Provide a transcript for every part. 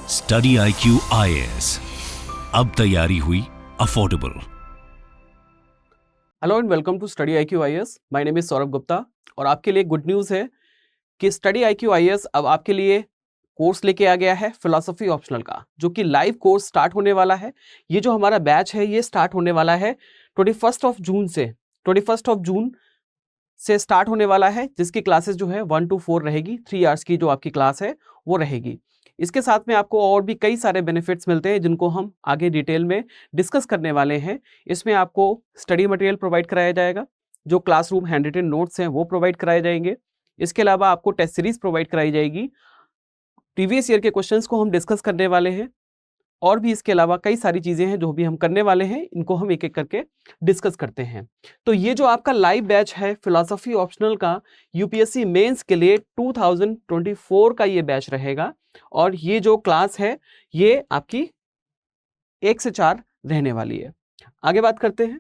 Study IQ IAS, अब तैयारी हुई affordable. Hello and welcome to study IQ IAS। My name is Saurabh Gupta और आपके लिए गुड न्यूज़ है कि स्टडी IQ IAS अब आपके लिए कोर्स लेके आ गया है फिलॉसफी ऑप्शनल का, जो कि लाइव कोर्स स्टार्ट होने वाला है। ये जो हमारा बैच है ये स्टार्ट होने वाला है 21 जून से स्टार्ट होने वाला है, जिसकी क्लासेस जो है 1 to 4 रहेगी। 3 आवर्स की जो आपकी क्लास है वो रहेगी। इसके साथ में आपको और भी कई सारे बेनिफिट्स मिलते हैं जिनको हम आगे डिटेल में डिस्कस करने वाले हैं। इसमें आपको स्टडी मटेरियल प्रोवाइड कराया जाएगा, जो क्लासरूम हैंड रिटन नोट्स हैं वो प्रोवाइड कराए जाएंगे। इसके अलावा आपको टेस्ट सीरीज प्रोवाइड कराई जाएगी। प्रीवियस ईयर के क्वेश्चंस को हम डिस्कस करने वाले हैं और भी इसके अलावा कई सारी चीजें हैं जो भी हम करने वाले हैं, इनको हम एक एक करके डिस्कस करते हैं। तो ये जो आपका लाइव बैच है फिलॉसफी ऑप्शनल का, यूपीएससी मेंस के लिए 2024 का ये बैच रहेगा और ये जो क्लास है ये आपकी 1 से 4 रहने वाली है। आगे बात करते हैं।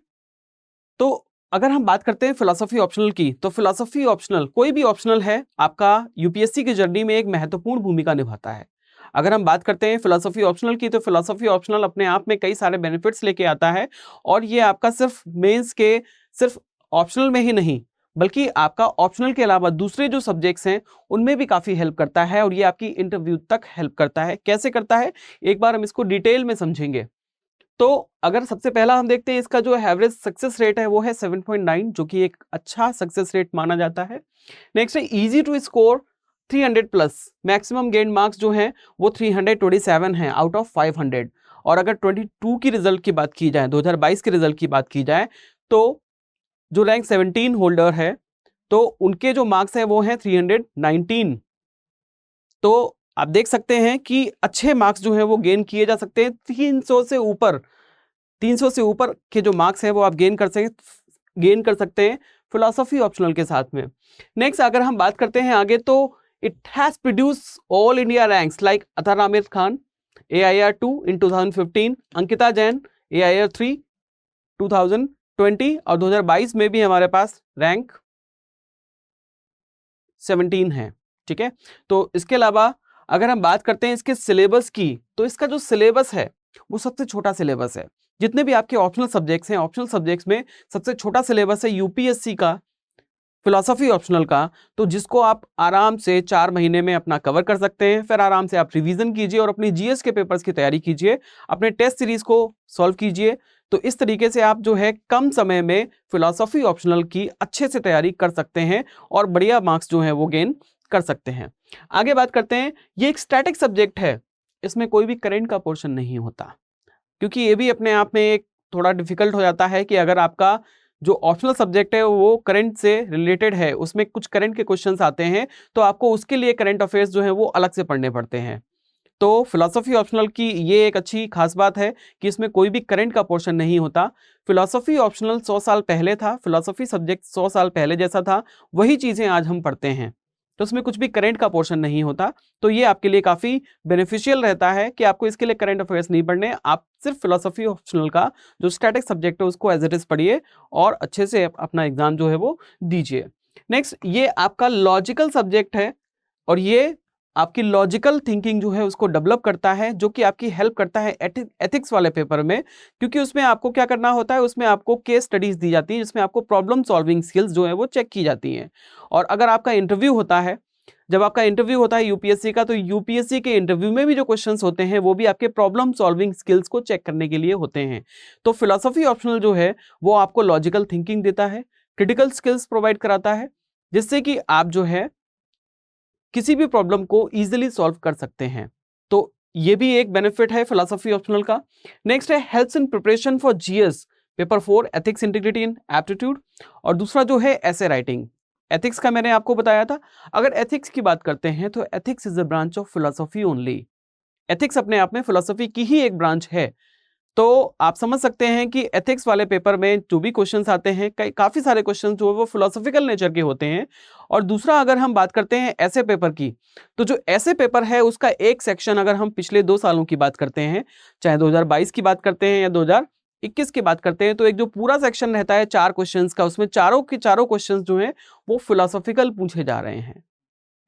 तो अगर हम बात करते हैं फिलॉसफी ऑप्शनल की, तो फिलॉसफी ऑप्शनल कोई भी ऑप्शनल है आपका यूपीएससी की जर्नी में एक महत्वपूर्ण भूमिका निभाता है। अगर हम बात करते हैं फिलॉसफी ऑप्शनल की, तो फिलॉसफी ऑप्शनल अपने आप में कई सारे बेनिफिट्स लेके आता है और ये आपका सिर्फ मेंस के सिर्फ ऑप्शनल में ही नहीं, बल्कि आपका ऑप्शनल के अलावा दूसरे जो सब्जेक्ट्स हैं उनमें भी काफ़ी हेल्प करता है और ये आपकी इंटरव्यू तक हेल्प करता है। कैसे करता है, एक बार हम इसको डिटेल में समझेंगे। तो अगर सबसे पहला हम देखते हैं, इसका जो एवरेज सक्सेस रेट है वो है 7.9, जो कि एक अच्छा सक्सेस रेट माना जाता है। नेक्स्ट है easy to score 300 plus, maximum gain marks जो हैं वो 327 हैं आउट ऑफ 500। और अगर 22 की रिजल्ट की बात की जाए, 2022 के रिजल्ट की बात की जाए, तो जो रैंक 17 होल्डर है तो उनके जो मार्क्स हैं वो हैं 319। तो आप देख सकते हैं कि अच्छे मार्क्स जो हैं वो गेन किए जा सकते हैं। 300 से ऊपर के जो मार्क्स हैं वो आप गेन कर सकते हैं फिलॉसफी ऑप्शनल के साथ में। नेक्स्ट अगर हम बात करते हैं आगे, तो it has produce all India ranks like Athar Aamir Khan AIR 2 in 2015, Ankita Jain AIR 3 2020 और 2022 में भी हमारे पास रैंक 17 है। ठीक है, तो इसके अलावा अगर हम बात करते हैं इसके सिलेबस की, तो इसका जो सिलेबस है वो सबसे छोटा सिलेबस है। जितने भी आपके ऑप्शनल सब्जेक्ट्स हैं, ऑप्शनल सब्जेक्ट्स में सबसे छोटा सिलेबस है यूपीएससी का फिलॉसफी ऑप्शनल का, तो जिसको आप आराम से 4 महीने में अपना कवर कर सकते हैं। फिर आराम से आप रिवीजन कीजिए और अपनी जीएस के पेपर्स की तैयारी कीजिए, अपने टेस्ट सीरीज को सॉल्व कीजिए। तो इस तरीके से आप जो है कम समय में फिलॉसफी ऑप्शनल की अच्छे से तैयारी कर सकते हैं और बढ़िया मार्क्स जो है वो गेन कर सकते हैं। आगे बात करते हैं, ये एक स्टैटिक सब्जेक्ट है, इसमें कोई भी करंट का पोर्शन नहीं होता, क्योंकि ये भी अपने आप में एक थोड़ा डिफिकल्ट हो जाता है कि अगर आपका जो ऑप्शनल सब्जेक्ट है वो करंट से रिलेटेड है, उसमें कुछ करंट के क्वेश्चंस आते हैं, तो आपको उसके लिए करंट अफेयर्स जो है वो अलग से पढ़ने पड़ते हैं। तो फिलॉसफी ऑप्शनल की ये एक अच्छी खास बात है कि इसमें कोई भी करंट का पोर्शन नहीं होता। फिलॉसफी ऑप्शनल 100 साल पहले था, फिलॉसफी सब्जेक्ट 100 साल पहले जैसा था, वही चीज़ें आज हम पढ़ते हैं, तो उसमें कुछ भी करंट का पोर्शन नहीं होता। तो ये आपके लिए काफ़ी बेनिफिशियल रहता है कि आपको इसके लिए करंट अफेयर्स नहीं पढ़ने, आप सिर्फ फिलॉसफी ऑप्शनल का जो स्टैटिक सब्जेक्ट है उसको एज इट इज पढ़िए और अच्छे से अपना एग्जाम जो है वो दीजिए। नेक्स्ट, ये आपका लॉजिकल सब्जेक्ट है और ये आपकी लॉजिकल थिंकिंग जो है उसको डेवलप करता है, जो कि आपकी हेल्प करता है एथिक्स वाले पेपर में, क्योंकि उसमें आपको क्या करना होता है, उसमें आपको केस स्टडीज दी जाती है जिसमें आपको प्रॉब्लम सॉल्विंग स्किल्स जो है वो चेक की जाती हैं। और अगर आपका इंटरव्यू होता है, जब आपका इंटरव्यू होता है यूपीएससी का, तो यूपीएससी के इंटरव्यू में भी जो क्वेश्चंस होते हैं वो भी आपके प्रॉब्लम सॉल्विंग स्किल्स को चेक करने के लिए होते हैं। तो फिलॉसफी ऑप्शनल जो है वो आपको लॉजिकल थिंकिंग देता है, क्रिटिकल स्किल्स प्रोवाइड कराता है, जिससे कि आप जो है किसी भी प्रॉब्लम को इजीली सॉल्व कर सकते हैं। तो ये भी एक बेनिफिट है फिलॉसफी ऑप्शनल का। नेक्स्ट है helps in preparation for GS paper 4 ethics integrity and aptitude, और दूसरा जो है एसे राइटिंग। एथिक्स का मैंने आपको बताया था। अगर एथिक्स की बात करते हैं तो ethics is a branch of philosophy only. Ethics अपने आप में फिलॉसफी की ही एक ब्रांच है। तो आप समझ सकते हैं कि एथिक्स वाले पेपर में जो भी क्वेश्चंस आते हैं, काफ़ी सारे क्वेश्चंस जो है वो फिलोसॉफिकल नेचर के होते हैं। और दूसरा अगर हम बात करते हैं ऐसे पेपर की, तो जो ऐसे पेपर है उसका एक सेक्शन अगर हम पिछले 2 सालों की बात करते हैं, चाहे 2022 की बात करते हैं या 2021 की बात करते हैं, तो एक जो पूरा सेक्शन रहता है 4 क्वेश्चंस का, उसमें चारों के चारों क्वेश्चंस जो हैं वो फिलोसॉफिकल पूछे जा रहे हैं।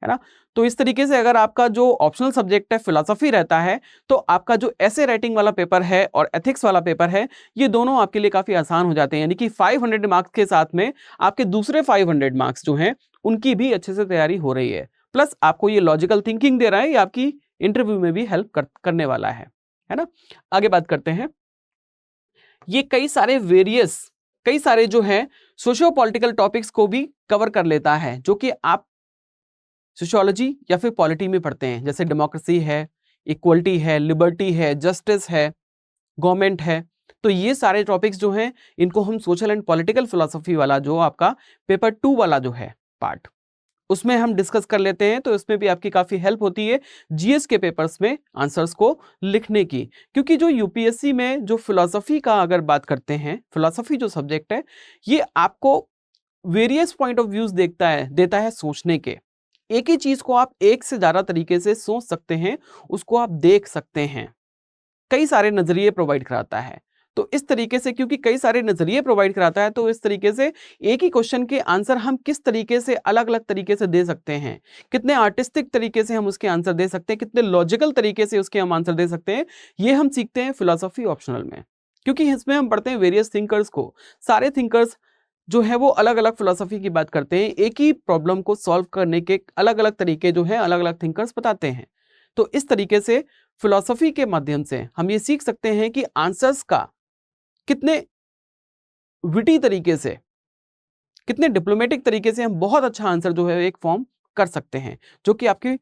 है ना। तो इस तरीके से अगर आपका जो ऑप्शनल सब्जेक्ट है फिलॉसफी रहता है, तो आपका जो ऐसे राइटिंग वाला पेपर है और एथिक्स वाला पेपर है, ये दोनों आपके लिए काफी आसान हो जाते हैं। यानी कि 500 मार्क्स के साथ में आपके दूसरे 500 मार्क्स जो हैं उनकी भी अच्छे से तैयारी हो रही है। प्लस आपको ये लॉजिकल थिंकिंग दे रहा है, ये आपकी इंटरव्यू में भी हेल्प करने वाला है ना। आगे बात करते हैं, ये कई सारे जो है सोशियो पॉलिटिकल टॉपिक्स को भी कवर कर लेता है, जो कि आप सोशियोलॉजी या फिर पॉलिटी में पढ़ते हैं, जैसे डेमोक्रेसी है, इक्वलिटी है, लिबर्टी है, जस्टिस है, गवर्नमेंट है। तो ये सारे टॉपिक्स जो हैं इनको हम सोशल एंड पॉलिटिकल फिलॉसफी वाला जो आपका पेपर 2 वाला जो है पार्ट, उसमें हम डिस्कस कर लेते हैं। तो इसमें भी आपकी काफी हेल्प होती है जीएस के पेपर्स में आंसर्स को लिखने की, क्योंकि जो यूपीएससी में जो फिलॉसफी का अगर बात करते हैं, फिलॉसफी जो सब्जेक्ट है ये आपको वेरियस पॉइंट ऑफ व्यूज देता है सोचने के। एक ही चीज को आप एक से ज्यादा तरीके से सोच सकते हैं, उसको आप देख सकते हैं, कई सारे नजरिए प्रोवाइड कराता है। तो इस तरीके से क्योंकि कई सारे नजरिए प्रोवाइड कराता है, तो इस तरीके से एक ही क्वेश्चन के आंसर हम किस तरीके से अलग अलग तरीके से दे सकते हैं, कितने आर्टिस्टिक तरीके से हम उसके आंसर दे सकते हैं, कितने लॉजिकल तरीके से उसके हम आंसर दे सकते हैं, ये हम सीखते हैं फिलॉसफी ऑप्शनल में। क्योंकि इसमें हम पढ़ते हैं वेरियस थिंकर्स को, सारे थिंकर्स जो है वो अलग अलग फिलॉसफी की बात करते हैं, एक ही प्रॉब्लम को सॉल्व करने के अलग अलग तरीके जो है अलग अलग थिंकर्स बताते हैं। तो इस तरीके से फिलॉसफी के माध्यम से हम ये सीख सकते हैं कि आंसर्स का कितने विटी तरीके से, कितने डिप्लोमेटिक तरीके से हम बहुत अच्छा आंसर जो है एक फॉर्म कर सकते हैं, जो कि आपके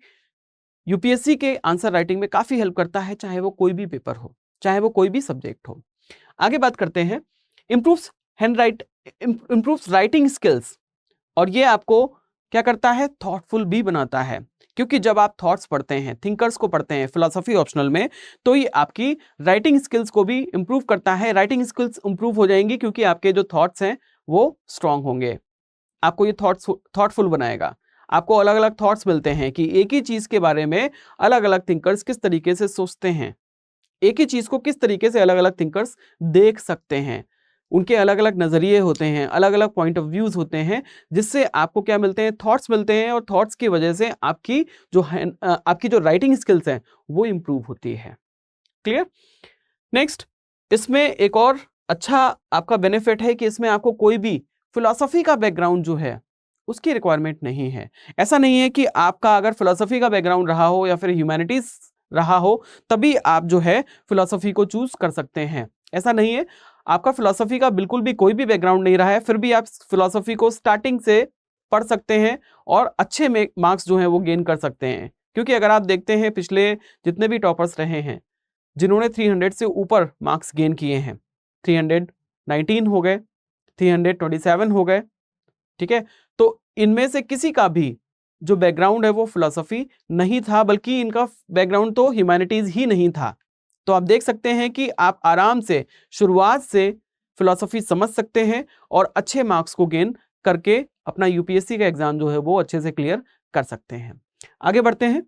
यूपीएससी के आंसर राइटिंग में काफी हेल्प करता है, चाहे वो कोई भी पेपर हो, चाहे वो कोई भी सब्जेक्ट हो। आगे बात करते हैं, इम्प्रूव्स राइटिंग स्किल्स, और ये आपको क्या करता है, थॉटफुल भी बनाता है। क्योंकि जब आप थॉट्स पढ़ते हैं, थिंकर्स को पढ़ते हैं फिलॉसफी ऑप्शनल में, तो ये आपकी राइटिंग स्किल्स को भी इंप्रूव करता है। राइटिंग स्किल्स इंप्रूव हो जाएंगी क्योंकि आपके जो थॉट्स हैं वो स्ट्रांग होंगे, आपको ये थॉटफुल बनाएगा। आपको अलग अलग थॉट्स मिलते हैं कि एक ही चीज के बारे में अलग अलग थिंकर्स किस तरीके से सोचते हैं, एक ही चीज को किस तरीके से अलग अलग थिंकर्स देख सकते हैं, उनके अलग अलग नजरिए होते हैं, अलग अलग पॉइंट ऑफ व्यूज होते हैं, जिससे आपको क्या मिलते हैं, थॉट्स मिलते हैं, और थॉट्स की वजह से आपकी जो राइटिंग स्किल्स हैं वो इंप्रूव होती है। क्लियर। नेक्स्ट, इसमें एक और अच्छा आपका बेनिफिट है कि इसमें आपको कोई भी फिलॉसफी का बैकग्राउंड जो है उसकी रिक्वायरमेंट नहीं है। ऐसा नहीं है कि आपका अगर फिलॉसफी का बैकग्राउंड रहा हो या फिर ह्यूमैनिटीज रहा हो तभी आप जो है फिलॉसफी को चूज कर सकते हैं, ऐसा नहीं है। आपका फिलॉसफी का बिल्कुल भी कोई भी बैकग्राउंड नहीं रहा है, फिर भी आप फिलॉसफी को स्टार्टिंग से पढ़ सकते हैं और अच्छे मार्क्स जो हैं वो गेन कर सकते हैं। क्योंकि अगर आप देखते हैं पिछले जितने भी टॉपर्स रहे हैं जिन्होंने 300 से ऊपर मार्क्स गेन किए हैं, 319 हो गए, 327 हो गए, ठीक है, तो इनमें से किसी का भी जो बैकग्राउंड है वो फिलॉसफी नहीं था, बल्कि इनका बैकग्राउंड तो ह्यूमैनिटीज ही नहीं था। तो आप देख सकते हैं कि आप आराम से शुरुआत से फिलॉसफी समझ सकते हैं और अच्छे मार्क्स को गेन करके अपना यूपीएससी का एग्जाम जो है वो अच्छे से क्लियर कर सकते हैं। आगे बढ़ते हैं,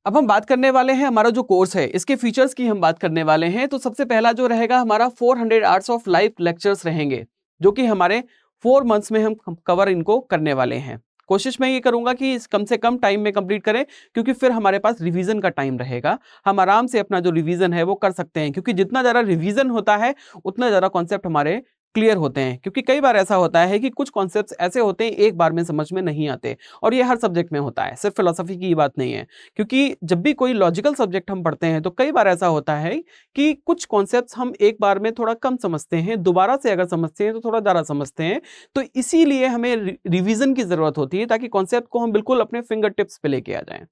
अब हम बात करने वाले हैं हमारा जो कोर्स है इसके फीचर्स की हम बात करने वाले हैं। तो सबसे पहला जो रहेगा हमारा 400 आवर्स ऑफ लाइव लेक्चर्स रहेंगे, जो कि हमारे 4 मंथ्स में हम कवर इनको करने वाले हैं। कोशिश मैं ये करूंगा कि कम से कम टाइम में कंप्लीट करें, क्योंकि फिर हमारे पास रिवीजन का टाइम रहेगा, हम आराम से अपना जो रिवीजन है वो कर सकते हैं। क्योंकि जितना ज़्यादा रिवीजन होता है उतना ज़्यादा कॉन्सेप्ट हमारे क्लियर होते हैं। क्योंकि कई बार ऐसा होता है कि कुछ कॉन्सेप्ट्स ऐसे होते हैं एक बार में समझ में नहीं आते, और ये हर सब्जेक्ट में होता है, सिर्फ फिलोसफी की बात नहीं है। क्योंकि जब भी कोई लॉजिकल सब्जेक्ट हम पढ़ते हैं तो कई बार ऐसा होता है कि कुछ कॉन्सेप्ट्स हम एक बार में थोड़ा कम समझते हैं, दोबारा से अगर समझते हैं तो थोड़ा ज़्यादा समझते हैं। तो इसीलिए हमें रिवीजन की ज़रूरत होती है, ताकि कॉन्सेप्ट को हम बिल्कुल अपने फिंगर टिप्स पे लेके आ जाएं।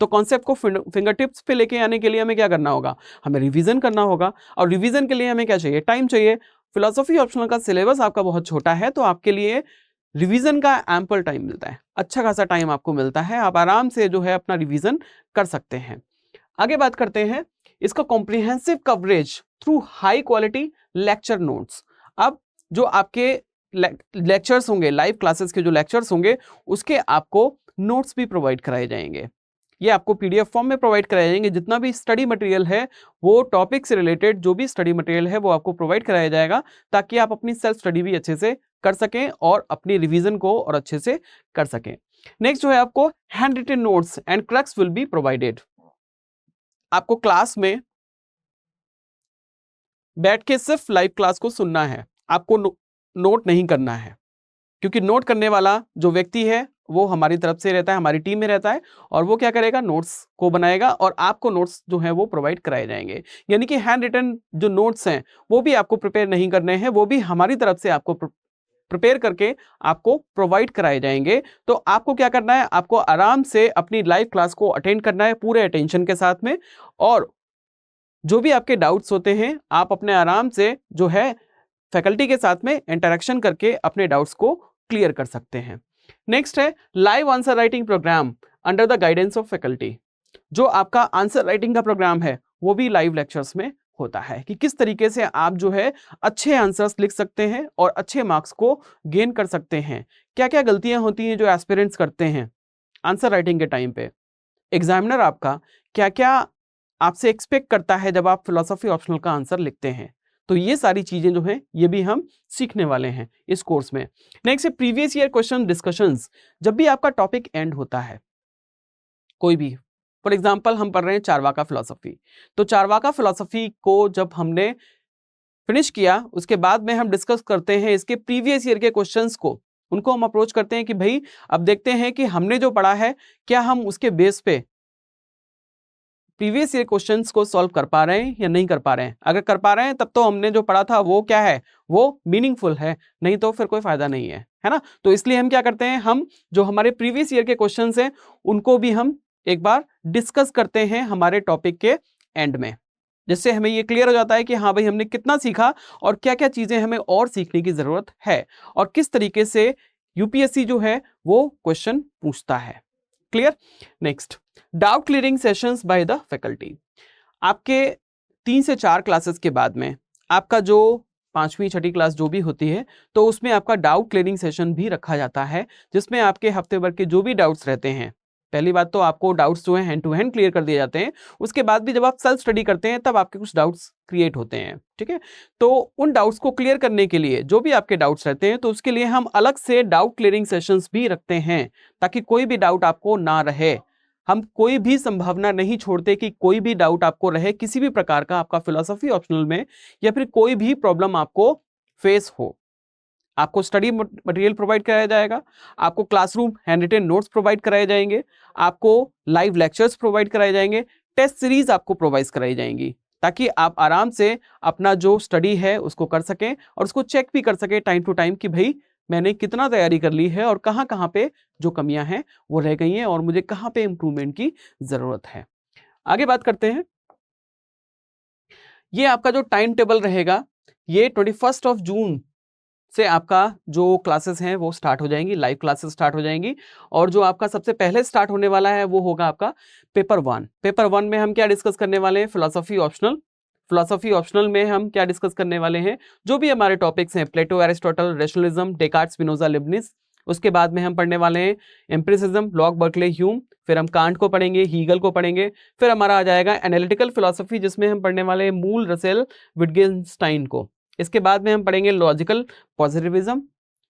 तो कॉन्सेप्ट को फिंगर टिप्स पे लेके आने के लिए हमें क्या करना होगा, हमें रिवीजन करना होगा। और रिवीजन के लिए हमें क्या चाहिए, टाइम चाहिए। फिलोसफी ऑप्शनल का सिलेबस आपका बहुत छोटा है, तो आपके लिए रिवीजन का एम्पल टाइम मिलता है, अच्छा खासा टाइम आपको मिलता है, आप आराम से जो है अपना रिवीजन कर सकते हैं। आगे बात करते हैं इसका comprehensive coverage through high quality lecture notes. अब जो आपके लेक्चर्स होंगे, लाइव क्लासेस के जो लेक्चर्स होंगे, उसके आपको नोट्स भी प्रोवाइड कराए जाएंगे। ये आपको पीडीएफ फॉर्म में प्रोवाइड कराए जाएंगे। जितना भी स्टडी मटेरियल है वो टॉपिक से रिलेटेड जो भी स्टडी मटेरियल है वो आपको प्रोवाइड कराया जाएगा, ताकि आप अपनी सेल्फ स्टडी भी अच्छे से कर सकें और अपनी रिवीजन को और अच्छे से कर सकें। नेक्स्ट जो है आपको handwritten notes and crux will be provided. आपको क्लास में बैठ के सिर्फ लाइव क्लास को सुनना है, आपको नोट नहीं करना है, क्योंकि नोट करने वाला जो व्यक्ति है वो हमारी तरफ से रहता है, हमारी टीम में रहता है, और वो क्या करेगा, नोट्स को बनाएगा और आपको नोट्स जो है वो प्रोवाइड कराए जाएंगे। यानी कि हैंड रिटन जो नोट्स हैं वो भी आपको प्रिपेयर नहीं करने हैं, वो भी हमारी तरफ से आपको प्रिपेयर करके आपको प्रोवाइड कराए जाएंगे। तो आपको क्या करना है, आपको आराम से अपनी लाइव क्लास को अटेंड करना है पूरे अटेंशन के साथ में, और जो भी आपके डाउट्स होते हैं आप अपने आराम से जो है फैकल्टी के साथ में इंटरेक्शन करके अपने डाउट्स को क्लियर कर सकते हैं। नेक्स्ट है live answer writing programme under the guidance of faculty. जो आपका आंसर राइटिंग का प्रोग्राम है वो भी लाइव लेक्चर्स में होता है कि किस तरीके से आप जो है अच्छे आंसर्स लिख सकते हैं और अच्छे मार्क्स को गेन कर सकते हैं। क्या क्या गलतियां होती हैं जो एस्पिरेंट्स करते हैं आंसर राइटिंग के टाइम पे, एग्जामिनर आपका क्या क्या आपसे एक्सपेक्ट करता है जब आप फिलोसफी ऑप्शनल का आंसर लिखते हैं। तो ये सारी चीजें जो हैं ये भी हम सीखने वाले हैं इस कोर्स में। नेक्स्ट है प्रीवियस ईयर क्वेश्चन डिस्कशंस। जब भी आपका टॉपिक एंड होता है कोई भी, फॉर एग्जांपल हम पढ़ रहे हैं चारवाका फिलोसफी, तो चारवाका फिलोसफी को जब हमने फिनिश किया उसके बाद में हम डिस्कस करते हैं इसके प्रीवियस ईयर के क्वेश्चंस को, उनको हम अप्रोच करते हैं कि भाई अब देखते हैं कि हमने जो पढ़ा है क्या हम उसके बेस पे प्रीवियस ईयर क्वेश्चंस को सॉल्व कर पा रहे हैं या नहीं कर पा रहे हैं। अगर कर पा रहे हैं तब तो हमने जो पढ़ा था वो क्या है, वो मीनिंगफुल है, नहीं तो फिर कोई फायदा नहीं है ना। तो इसलिए हम क्या करते हैं, हम जो हमारे प्रीवियस ईयर के क्वेश्चंस हैं उनको भी हम एक बार डिस्कस करते हैं हमारे टॉपिक के एंड में, जिससे हमें ये क्लियर हो जाता है कि हाँ भाई हमने कितना सीखा और क्या क्या चीजें हमें और सीखने की जरूरत है और किस तरीके से यूपीएससी जो है वो क्वेश्चन पूछता है। Clear. Next doubt clearing sessions by the faculty. आपके 3 से 4 क्लासेस के बाद में आपका जो 5वीं 6ठी क्लास जो भी होती है तो उसमें आपका डाउट क्लियरिंग सेशन भी रखा जाता है, जिसमें आपके हफ्ते भर के जो भी डाउट्स रहते हैं, पहली बात तो आपको डाउट्स जो है हैंड टू हैंड क्लियर कर दिए जाते हैं, उसके बाद भी जब आप सेल्फ स्टडी करते हैं तब आपके कुछ डाउट्स क्रिएट होते हैं, ठीक है। तो उन डाउट्स को क्लियर करने के लिए जो भी आपके डाउट्स रहते हैं तो उसके लिए हम अलग से डाउट क्लियरिंग सेशंस भी रखते हैं, ताकि कोई भी डाउट आपको ना रहे। हम कोई भी संभावना नहीं छोड़ते कि कोई भी डाउट आपको रहे किसी भी प्रकार का, आपका फिलॉसफी ऑप्शनल में या फिर कोई भी प्रॉब्लम आपको फेस हो। आपको स्टडी मटेरियल प्रोवाइड कराया जाएगा, आपको classroom handwritten notes provide कराए जाएंगे, आपको लाइव लेक्चर्स प्रोवाइड कराए जाएंगे, टेस्ट सीरीज आपको प्रोवाइड कराई जाएंगी, ताकि आप आराम से अपना जो स्टडी है उसको कर सकें और उसको चेक भी कर सकें टाइम टू टाइम कि भाई मैंने कितना तैयारी कर ली है और कहाँ कहाँ पे जो कमियां हैं वो रह गई हैं और मुझे कहाँ पे इंप्रूवमेंट की जरूरत है। आगे बात करते हैं, ये आपका जो टाइम टेबल रहेगा ये 21 जून से आपका जो क्लासेस हैं वो स्टार्ट हो जाएंगी, लाइव क्लासेस स्टार्ट हो जाएंगी। और जो आपका सबसे पहले स्टार्ट होने वाला है वो होगा आपका पेपर 1। पेपर 1 में हम क्या डिस्कस करने वाले हैं, फिलॉसफी ऑप्शनल। फिलॉसफी ऑप्शनल में हम क्या डिस्कस करने वाले हैं, जो भी हमारे टॉपिक्स हैं, Plato, Aristotle, rationalism, Descartes, Spinoza, Leibniz. उसके बाद में हम पढ़ने वाले हैं एम्पिरिसिज्म, लॉक, बर्कले, ह्यूम। फिर हम कांट को पढ़ेंगे, हीगल को पढ़ेंगे। फिर हमारा आ जाएगा एनालिटिकल फिलॉसफी, जिसमें हम पढ़ने वाले हैं मूल, रसेल, विटगेनस्टाइन को। इसके बाद में हम पढ़ेंगे logical positivism,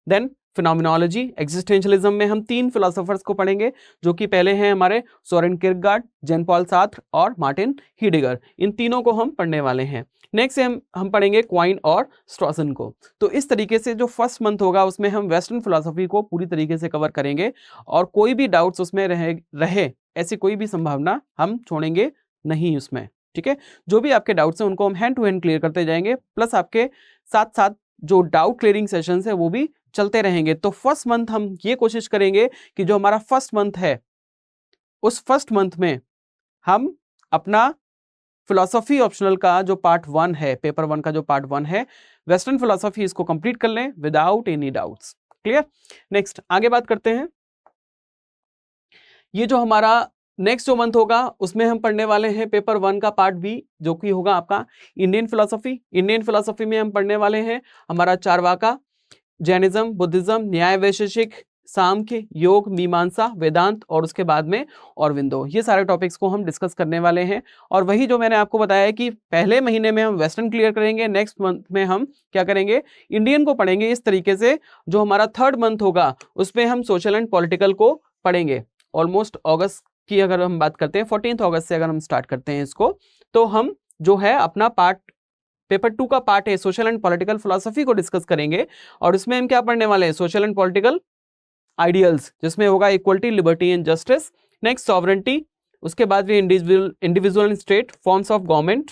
then phenomenology, existentialism में हम 3 फिलोसोफर्स को पढ़ेंगे, जो कि पहले हैं हमारे सोरेन किरकेगार्ड, जेन पॉल सार्त्र और मार्टिन हीडेगर। इन तीनों को हम पढ़ने वाले हैं। नेक्स्ट से हम पढ़ेंगे क्वाइन और स्ट्रॉसन को। तो इस तरीके से जो फर्स्ट मंथ होगा उसमें हम वेस्टर्न फिलोसफी को पूरी तरीके से कवर करेंगे और कोई भी डाउट्स उसमें रहे ऐसी कोई भी संभावना हम छोड़ेंगे नहीं उसमें, ठीक है। जो भी आपके डाउट्स हैं उनको हम हैंड टू हैंड क्लियर करते जाएंगे, प्लस आपके साथ साथ जो डाउट क्लियरिंग सेशंस है वो भी चलते रहेंगे। तो फर्स्ट मंथ हम ये कोशिश करेंगे कि जो हमारा फर्स्ट मंथ है उस फर्स्ट मंथ में हम अपना फिलॉसफी ऑप्शनल का जो पार्ट 1 है, पेपर 1 का जो पार्ट 1 है वेस्टर्न फिलॉसफी, इसको कंप्लीट कर लें without any doubts. Clear. Next आगे बात करते हैं, ये जो हमारा नेक्स्ट जो मंथ होगा उसमें हम पढ़ने वाले हैं पेपर 1 का पार्ट बी, जो कि होगा आपका इंडियन फिलॉसफी। इंडियन फिलॉसफी में हम पढ़ने वाले हैं हमारा चारवाका, जैनिज्म, बुद्धिज्म, न्याय वैशेषिक, सांख्य, योग, मीमांसा, वेदांत और उसके बाद में औरविंदो। ये सारे टॉपिक्स को हम डिस्कस करने वाले हैं। और वही जो मैंने आपको बताया है कि पहले महीने में हम वेस्टर्न क्लियर करेंगे, नेक्स्ट मंथ में हम क्या करेंगे, इंडियन को पढ़ेंगे। इस तरीके से जो हमारा थर्ड मंथ होगा उसमें हम सोशल एंड पॉलिटिकल को पढ़ेंगे ऑलमोस्ट अगस्त की, अगर हम बात करते हैं 14 अगस्त से अगर हम स्टार्ट करते हैं इसको, तो हम जो है अपना पार्ट पेपर 2 का पार्ट है सोशल एंड पॉलिटिकल फिलोसफी को डिस्कस करेंगे। और इसमें हम क्या पढ़ने वाले हैं, सोशल एंड पॉलिटिकल आइडियल्स, जिसमें होगा equality, liberty and justice. Next sovereignty, उसके बाद भी individual and state, forms of government,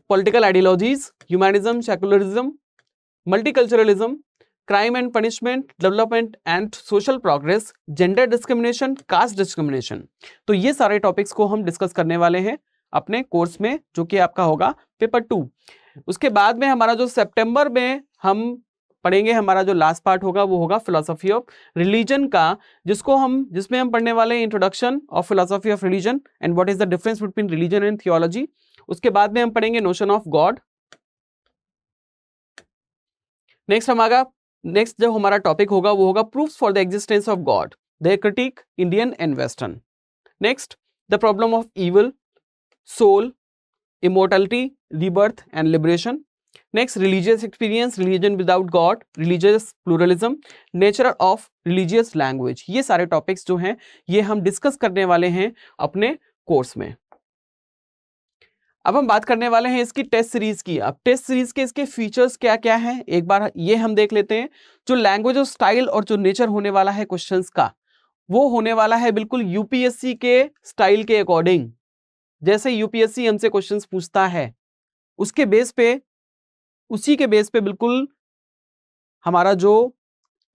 political ideologies, humanism, secularism, multiculturalism, crime and punishment, development and social progress, gender discrimination, caste discrimination. तो ये सारे topics को हम डिस्कस करने वाले हैं अपने कोर्स में, जो कि आपका होगा पेपर 2। उसके बाद में हमारा जो सितंबर में हम पढ़ेंगे, हमारा जो लास्ट पार्ट होगा वो होगा फिलोसफी ऑफ रिलीजन का, जिसमें हम पढ़ने वाले हैं introduction of philosophy of religion and what is the difference between religion and theology. उसके बाद में हम पढ़ेंगे नोशन ऑफ गॉड। नेक्स्ट जो हमारा टॉपिक होगा वो होगा proofs for the existence of God, their critic, Indian and western. Next the problem of evil, soul, immortality, rebirth and liberation. Next religious experience, religion without God, religious pluralism, nature of religious language. ये सारे topics जो हैं ये हम discuss करने वाले हैं अपने कोर्स में। अब हम बात करने वाले हैं इसकी टेस्ट सीरीज की। अब टेस्ट सीरीज के इसके फीचर्स क्या क्या हैं एक बार ये हम देख लेते हैं। जो लैंग्वेज और स्टाइल और जो नेचर होने वाला है क्वेश्चंस का, वो होने वाला है बिल्कुल यूपीएससी के स्टाइल के अकॉर्डिंग। जैसे यूपीएससी हमसे क्वेश्चंस पूछता है उसके बेस पे, उसी के बेस पे बिल्कुल हमारा जो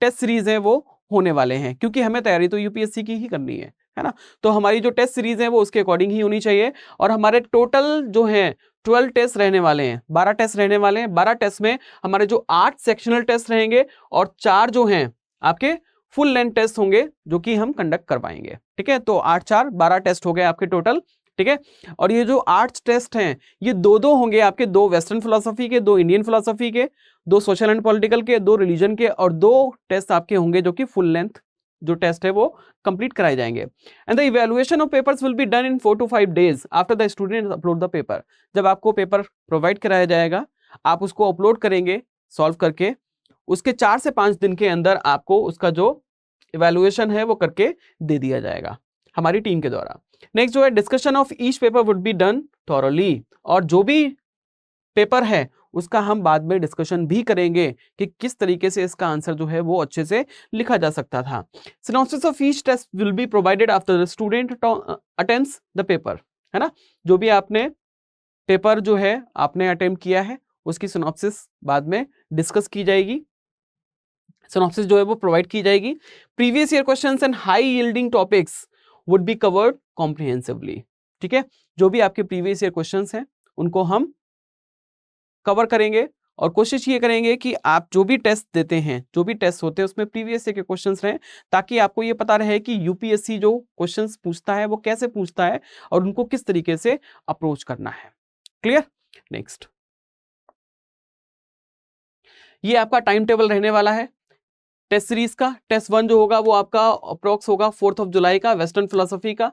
टेस्ट सीरीज है वो होने वाले हैं, क्योंकि हमें तैयारी तो यूपीएससी की ही करनी है ना। तो हमारी जो टेस्ट सीरीज है वो उसके अकॉर्डिंग ही होनी चाहिए। और हमारे टोटल जो है 12 टेस्ट रहने वाले हैं, 12 टेस्ट रहने वाले हैं। 12 टेस्ट में हमारे जो 8 सेक्शनल टेस्ट रहेंगे और 4 जो हैं आपके फुल लेंथ टेस्ट होंगे, जो कि हम कंडक्ट करवाएंगे। ठीक है, तो 8 4 12 टेस्ट हो गए आपके टोटल। ठीक है, और ये जो 8 टेस्ट हैं ये दो होंगे आपके, 2 वेस्टर्न फिलोसफी के, 2 इंडियन फिलोसफी के, 2 सोशल एंड पॉलिटिकल के, 2 रिलीजन के, और 2 टेस्ट आपके होंगे जो कि फुल लेंथ जो टेस्ट है वो कंप्लीट कराए जाएंगे। And the evaluation of papers will be done in 4 to 5 days after the student upload the paper. जब आपको पेपर प्रोवाइड कराया जाएगा, आप उसको अपलोड करेंगे सॉल्व करके, उसके 4 से 5 दिन के अंदर आपको उसका जो इवैल्यूएशन है वो करके दे दिया जाएगा हमारी टीम के द्वारा। नेक्स्ट जो है discussion of each paper would be done thoroughly, और जो भी पेपर है उसका हम बाद में डिस्कशन भी करेंगे कि किस तरीके से इसका आंसर जो है वो अच्छे से लिखा जा सकता था। Synopsis of each test will be provided after the student attempts the paper, है ना। जो भी आपने पेपर जो है आपने अटेम्प्ट किया है उसकी सिनॉप्सिस बाद में डिस्कस की जाएगी, सिनॉप्सिस जो है वो प्रोवाइड की जाएगी। Previous year questions and high yielding topics would be covered comprehensively. ठीक है, जो भी आपके प्रीवियस ईयर क्वेश्चंस हैं उनको हम कवर करेंगे, और कोशिश ये करेंगे कि आप जो भी टेस्ट देते हैं, जो भी टेस्ट होते हैं उसमें प्रीवियस ईयर के क्वेश्चंस रहें, ताकि आपको ये पता रहे कि यूपीएससी जो क्वेश्चंस पूछता है वो कैसे पूछता है और उनको किस तरीके से अप्रोच करना है। क्लियर। नेक्स्ट, ये आपका टाइम टेबल रहने वाला है टेस्ट सीरीज का। टेस्ट 1 जो होगा वो आपका अप्रोक्स होगा 4 जुलाई का, वेस्टर्न फिलोसफी का।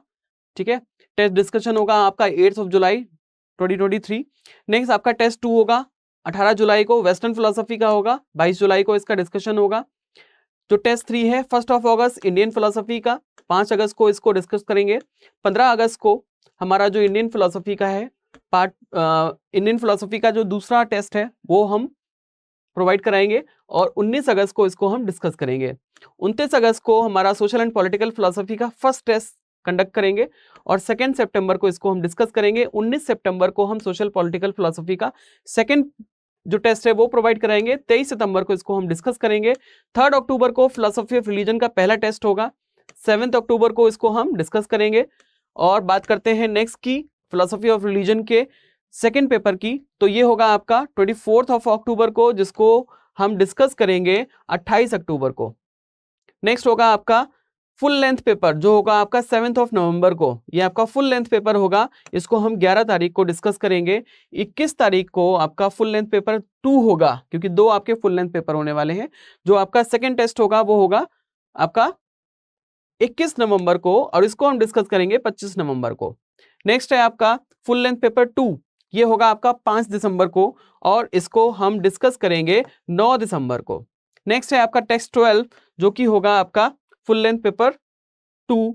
ठीक है, टेस्ट डिस्कशन होगा आपका 8 जुलाई 2023। नेक्स्ट आपका टेस्ट 2 होगा 18 जुलाई को, वेस्टर्न फिलोसफी का होगा। 22 जुलाई को इसका डिस्कशन होगा। जो टेस्ट 3 है 1 अगस्त इंडियन फिलोसफी का, 5 अगस्त को इसको डिस्कस करेंगे। 15 अगस्त को हमारा जो इंडियन फिलोसफी का है पार्ट, इंडियन फिलोसफी का जो दूसरा टेस्ट है वो हम प्रोवाइड कराएंगे, और 19 अगस्त को इसको हम डिस्कस करेंगे। 29 अगस्त को हमारा सोशल एंड पॉलिटिकल फिलोसफी का फर्स्ट टेस्ट कंडक्ट करेंगे, और 2 सितंबर को इसको हम डिस्कस करेंगे। 19 सितंबर को हम सोशल पॉलिटिकल फिलोसफी का सेकंड जो टेस्ट है वो प्रोवाइड कराएंगे। 23 सितंबर को इसको हम डिस्कस करेंगे। 3 अक्टूबर को फिलोसफी ऑफ रिलीजन का पहला टेस्ट होगा। 7 अक्टूबर को इसको हम डिस्कस करेंगे। और बात करते हैं नेक्स्ट की फिलोसफी ऑफ रिलीजन के सेकेंड पेपर की, तो ये होगा आपका 24 अक्टूबर को, जिसको हम डिस्कस करेंगे 28 अक्टूबर को। नेक्स्ट होगा आपका फुल लेंथ पेपर, जो होगा आपका 7 नवंबर को। ये आपका फुल लेंथ पेपर होगा, इसको हम 11 तारीख को डिस्कस करेंगे। 21 तारीख को आपका फुल लेंथ पेपर 2 होगा, क्योंकि 2 आपके फुल लेंथ पेपर होने वाले हैं। जो आपका सेकेंड टेस्ट होगा वो होगा आपका 21 नवंबर को, और इसको हम डिस्कस करेंगे 25 नवंबर को। नेक्स्ट है आपका फुल लेंथ पेपर 2, ये होगा आपका 5 दिसंबर को, और इसको हम डिस्कस करेंगे 9 दिसंबर को। नेक्स्ट है आपका टेस्ट 12, जो कि होगा आपका फुल लेंथ पेपर 2,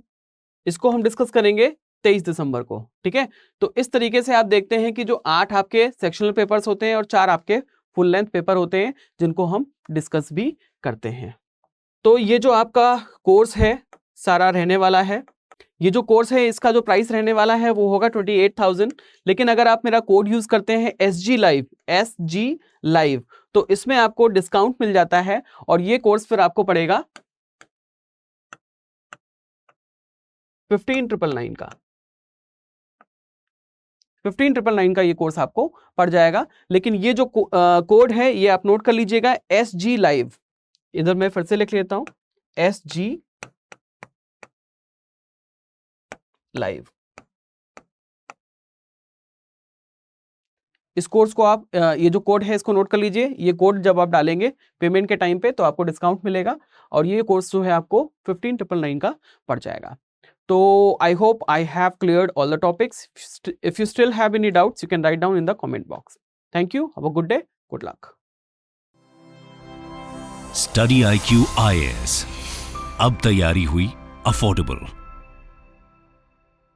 इसको हम डिस्कस करेंगे 23 दिसंबर को, ठीक है। तो इस तरीके से आप देखते हैं कि जो 8 आपके सेक्शनल पेपर्स होते हैं और 4 आपके फुल लेंथ पेपर होते हैं जिनको हम डिस्कस भी करते हैं। तो ये जो आपका कोर्स है सारा रहने वाला है, ये जो कोर्स है इसका जो प्राइस रहने वाला है वो होगा 28,000, लेकिन अगर आप मेरा कोड यूज करते हैं SG लाइव, तो इसमें आपको डिस्काउंट मिल जाता है और ये कोर्स फिर आपको पड़ेगा 15,999 का। 15,999 का ये कोर्स आपको पड़ जाएगा। लेकिन ये जो कोड है ये आप नोट कर लीजिएगा, SG लाइव, इधर मैं फिर से लिख लेता हूं, SG लाइव। इस कोर्स को आप ये जो कोड है इसको नोट कर लीजिए। ये कोड जब आप डालेंगे पेमेंट के टाइम पे तो आपको डिस्काउंट मिलेगा और ये कोर्स जो है आपको 15,999 का पड़ जाएगा। तो I hope I have cleared all the topics. If you still have any doubts you can write down in the comment box. Thank you, have a good day, good luck. Study IQ IAS, अब तैयारी हुई affordable.